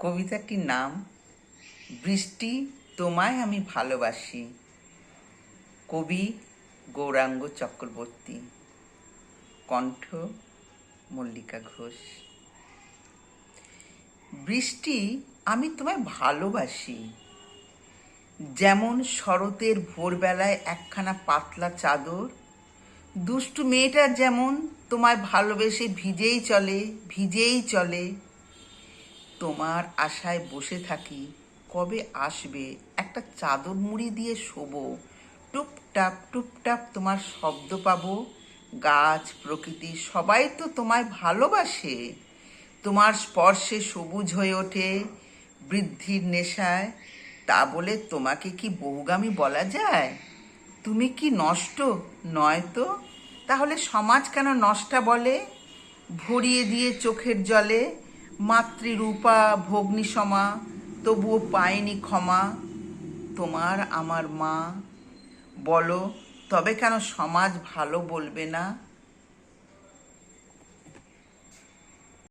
কবিতাটির নাম বৃষ্টি তোমায় আমি ভালোবাসি। কবি গৌরাঙ্গ চক্রবর্তী, কণ্ঠ মল্লিকা ঘোষ। বৃষ্টি আমি তোমায় ভালোবাসি, যেমন শরতের ভোরবেলায় একখানা পাতলা চাদর। দুষ্টু মেয়েটা যেমন তোমায় ভালোবেসে ভিজেই চলে। তোমার আশায় বসে থাকি, কবে আসবে একটা চাদর মুড়ি দিয়ে শোবো। টুপটাপ তোমার শব্দ পাবো। গাছ প্রকৃতি সবাই তো তোমায় ভালোবাসে। তোমার স্পর্শে সবুজ হয়ে ওঠে বৃদ্ধির নেশায়। তা বলে তোমাকে কি বহুগামী বলা যায়? তুমি কি নষ্ট নয় তো? তাহলে সমাজ কেন নষ্টা বলে? ভরিয়ে দিয়ে চোখের জলে মাতৃরূপা ভগ্নিসমা, তবুও পায়নি ক্ষমা তোমার আমার মা। বলো তবে কেন সমাজ ভালো বলবে না?